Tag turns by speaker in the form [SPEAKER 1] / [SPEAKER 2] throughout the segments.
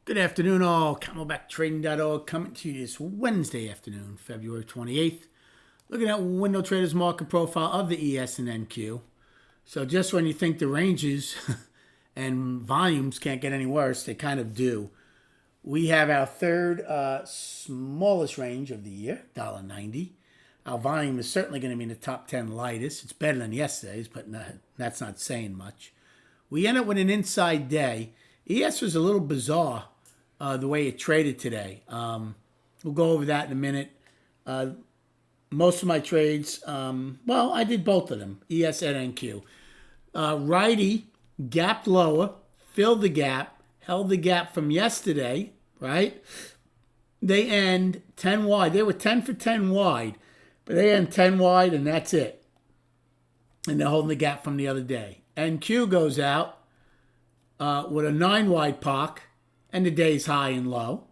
[SPEAKER 1] Good afternoon, all. CamelbackTrading.org coming to you this Wednesday afternoon, February 28th. Looking at Window Traders market profile of the ES and NQ. So just when you think the ranges and volumes can't get any worse, they kind of do. We have our third smallest range of the year, $1.90. Our volume is certainly going to be in the top 10 lightest. It's better than yesterday's, but that's not saying much. We end up with an inside day. ES was a little bizarre the way it traded today. We'll go over that in a minute. Most of my trades, well, I did both of them, ES and NQ. Righty gapped lower, filled the gap, held the gap from yesterday, right? They end 10 wide. They were 10 for 10 wide, but they end 10 wide, and that's it. And they're holding the gap from the other day. NQ goes out with a 9 wide POC and the day's high and low.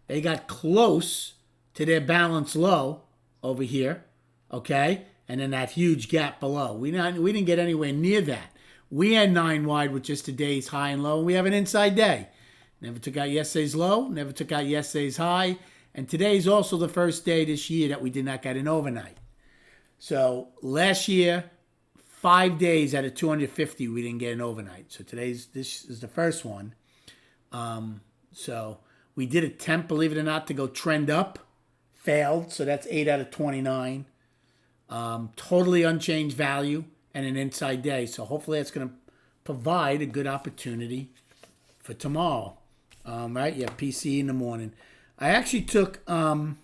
[SPEAKER 1] They got close to their balance low over here, okay? And then that huge gap below. We didn't get anywhere near that. We had 9 wide with just today's high and low, and we have an inside day. Never took out yesterday's low, never took out yesterday's high, and today's also the first day this year that we did not get an overnight. So last year, 5 days out of 250, we didn't get an overnight. So this is the first one. So we did attempt, believe it or not, to go trend up. Failed, so that's 8 out of 29. Totally unchanged value and an inside day. So hopefully that's going to provide a good opportunity for tomorrow. Right? You have PC in the morning. I actually took a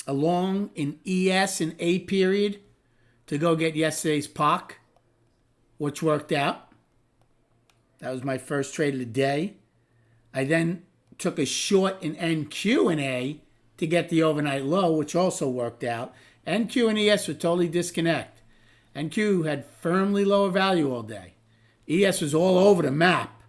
[SPEAKER 1] long in ES and A period to go get yesterday's POC, which worked out. That was my first trade of the day. I then took a short in NQ and A to get the overnight low, which also worked out. NQ and ES were totally disconnect. NQ had firmly lower value all day. ES was all over the map.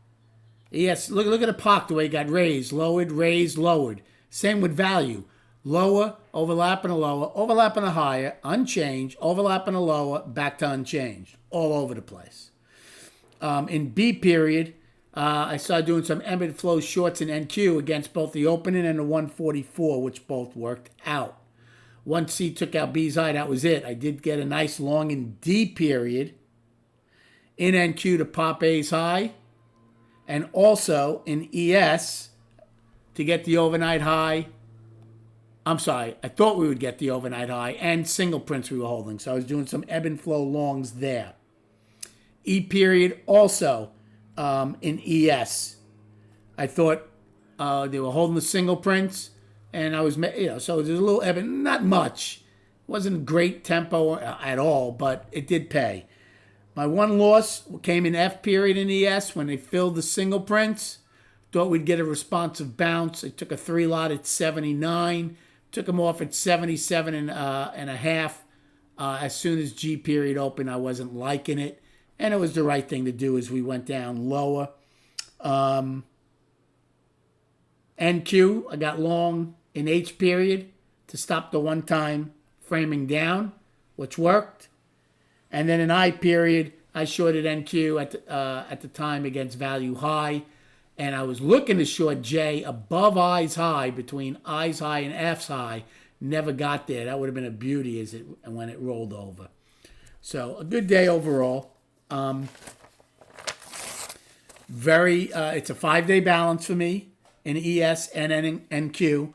[SPEAKER 1] ES, look at the POC, the way it got raised, lowered. Same with value. Lower, overlapping a lower, overlapping a higher, unchanged, overlapping a lower, back to unchanged. All over the place. In B period, I started doing some embedded flow shorts in NQ against both the opening and the 144, which both worked out. Once C took out B's high, that was it. I did get a nice long in D period in NQ to pop A's high, and also in ES to get the overnight high. I'm sorry, I thought we would get the overnight high and single prints we were holding. So I was doing some ebb and flow longs there. E period also in ES. I thought they were holding the single prints, and I was, so there's a little ebb, not much. It wasn't great tempo at all, but it did pay. My one loss came in F period in ES when they filled the single prints. Thought we'd get a responsive bounce. I took a 3 lot at 79, took them off at 77 and a half. As soon as G period opened, I wasn't liking it. And it was the right thing to do as we went down lower. NQ, I got long in H period to stop the one-time framing down, which worked. And then in I period, I shorted NQ at the time against value high. And I was looking to short J above I's high, between I's high and F's high. Never got there. That would have been a beauty when it rolled over. So a good day overall. It's a 5-day balance for me in ES and NQ,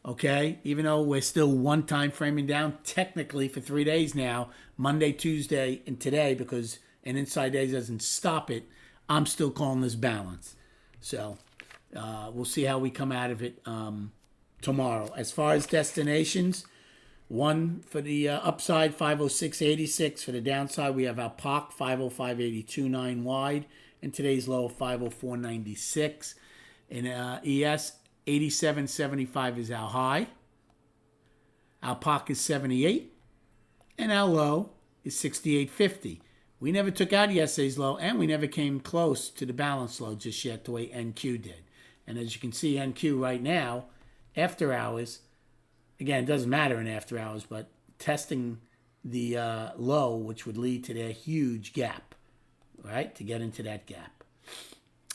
[SPEAKER 1] okay? Even though we're still one time framing down technically for 3 days now, Monday, Tuesday, and today, because an inside day doesn't stop it, I'm still calling this balance. So we'll see how we come out of it tomorrow. As far as destinations, one for the upside, 506.86. For the downside, we have our POC, 505.82, 9 wide. And today's low, 504.96. In ES, 87.75 is our high. Our POC is 78. And our low is 68.50. We never took out yesterday's low, and we never came close to the balance low just yet the way NQ did. And as you can see, NQ right now, after hours, again, it doesn't matter in after hours, but testing the low, which would lead to their huge gap, right, to get into that gap.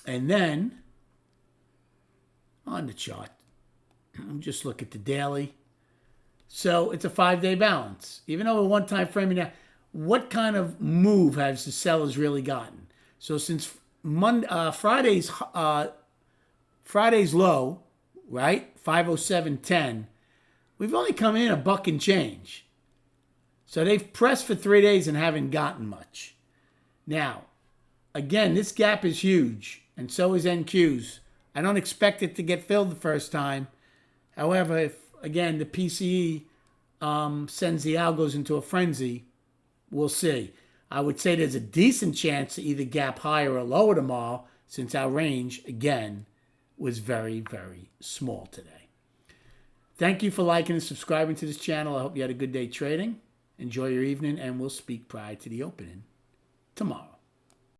[SPEAKER 1] And then on the chart. Just look at the daily. So it's a 5-day balance. Even though a one-time framing now, what kind of move has the sellers really gotten? So since Friday's low, right, 507.10, we've only come in a buck and change. So they've pressed for 3 days and haven't gotten much. Now, again, this gap is huge, and so is NQ's. I don't expect it to get filled the first time. However, if, again, the PCE sends the algos into a frenzy, we'll see. I would say there's a decent chance to either gap higher or lower tomorrow, since our range, again, was very, very small today. Thank you for liking and subscribing to this channel. I hope you had a good day trading. Enjoy your evening, and we'll speak prior to the opening tomorrow.